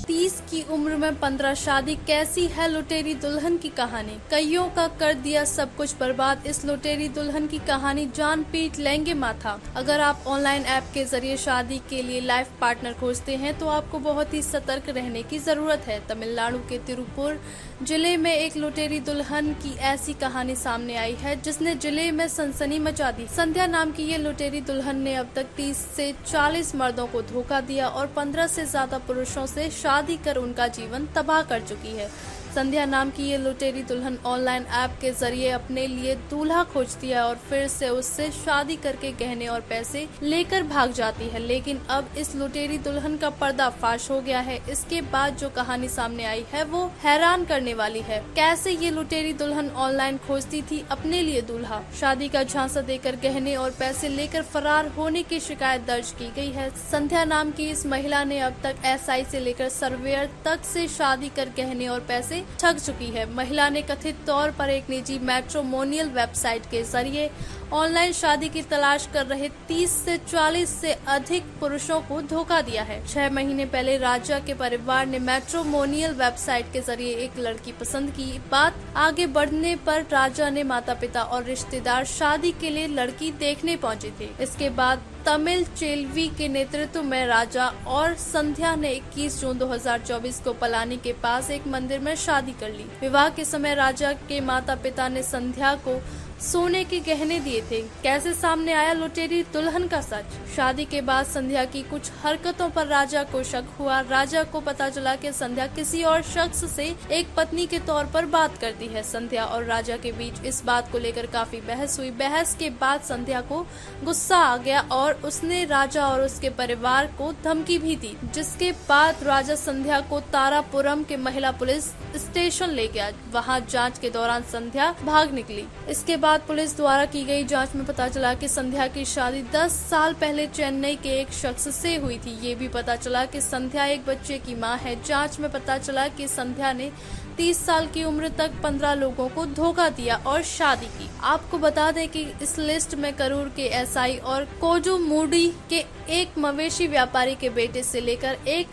30 की उम्र में 15 शादी, कैसी है लुटेरी दुल्हन की कहानी। कईयों का कर दिया सब कुछ बर्बाद, इस लुटेरी दुल्हन की कहानी जान पीट लेंगे माथा। अगर आप ऑनलाइन ऐप के जरिए शादी के लिए लाइफ पार्टनर खोजते हैं तो आपको बहुत ही सतर्क रहने की जरूरत है। तमिलनाडु के तिरुपुर जिले में एक लुटेरी दुल्हन की ऐसी कहानी सामने आई है जिसने जिले में सनसनी मचा दी। संध्या नाम की ये लुटेरी दुल्हन ने अब तक 30 से 40 मर्दों को धोखा दिया और 15 से ज्यादा पुरुषों से शादी कर उनका जीवन तबाह कर चुकी है। संध्या नाम की ये लुटेरी दुल्हन ऑनलाइन ऐप के जरिए अपने लिए दूल्हा खोजती है और फिर से उससे शादी करके गहने और पैसे लेकर भाग जाती है। लेकिन अब इस लुटेरी दुल्हन का पर्दाफाश हो गया है। इसके बाद जो कहानी सामने आई है वो हैरान करने वाली है। कैसे ये लुटेरी दुल्हन ऑनलाइन खोजती थी अपने लिए दूल्हा। शादी का झांसा देकर गहने और पैसे लेकर फरार होने की शिकायत दर्ज की गई है। संध्या नाम की इस महिला ने अब तक एसआई से लेकर सर्वेयर तक से शादी कर गहने और पैसे ठग चुकी है। महिला ने कथित तौर पर एक निजी मैट्रिमोनियल वेबसाइट के जरिए ऑनलाइन शादी की तलाश कर रहे 30 से 40 से अधिक पुरुषों को धोखा दिया है। 6 महीने पहले राजा के परिवार ने मैट्रिमोनियल वेबसाइट के जरिए एक लड़की पसंद की। बात आगे बढ़ने पर राजा ने माता पिता और रिश्तेदार शादी के लिए लड़की देखने पहुंचे थे। इसके बाद तमिल चेल्वी के नेतृत्व में राजा और संध्या ने 21 जून 2024 को पलानी के पास एक मंदिर में शादी कर ली। विवाह के समय राजा के माता पिता ने संध्या को सोने के गहने दिए थे। कैसे सामने आया लुटेरी दुल्हन का सच। शादी के बाद संध्या की कुछ हरकतों पर राजा को शक हुआ। राजा को पता चला कि संध्या किसी और शख्स से एक पत्नी के तौर पर बात करती है। संध्या और राजा के बीच इस बात को लेकर काफी बहस हुई। बहस के बाद संध्या को गुस्सा आ गया और उसने राजा और उसके परिवार को धमकी भी दी, जिसके बाद राजा संध्या को तारापुरम के महिला पुलिस स्टेशन ले गया। वहाँ जांच के दौरान संध्या भाग निकली। इसके बाद पुलिस द्वारा की गई जांच में पता चला कि संध्या की शादी 10 साल पहले चेन्नई के एक शख्स से हुई थी। ये भी पता चला कि संध्या एक बच्चे की मां है। जांच में पता चला कि संध्या ने 30 साल की उम्र तक 15 लोगों को धोखा दिया और शादी की। आपको बता दें कि इस लिस्ट में करूर के एसआई और कोजुमुडी के एक मवेशी व्यापारी के बेटे से लेकर एक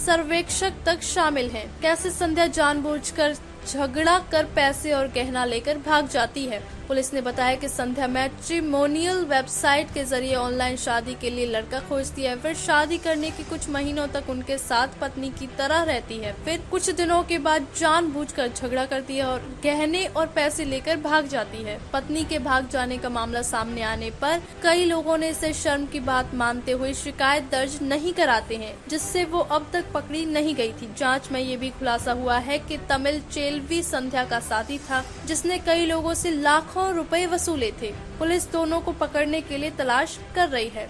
सर्वेक्षक तक शामिल हैं। कैसे संध्या जानबूझकर झगड़ा कर पैसे और गहना लेकर भाग जाती है। पुलिस ने बताया कि संध्या मैट्रिमोनियल वेबसाइट के जरिए ऑनलाइन शादी के लिए लड़का खोजती है, फिर शादी करने के कुछ महीनों तक उनके साथ पत्नी की तरह रहती है। फिर कुछ दिनों के बाद जानबूझकर झगड़ा करती है और गहने और पैसे लेकर भाग जाती है। पत्नी के भाग जाने का मामला सामने आने पर कई लोगों ने इसे शर्म की बात मानते हुए शिकायत दर्ज नहीं कराते हैं, जिससे वो अब तक पकड़ी नहीं गई थी। जाँच में ये भी खुलासा हुआ है कि तमिल चेल्वी संध्या का साथी था, जिसने कई लोगों से लाखों रुपए वसूले थे। पुलिस दोनों को पकड़ने के लिए तलाश कर रही है।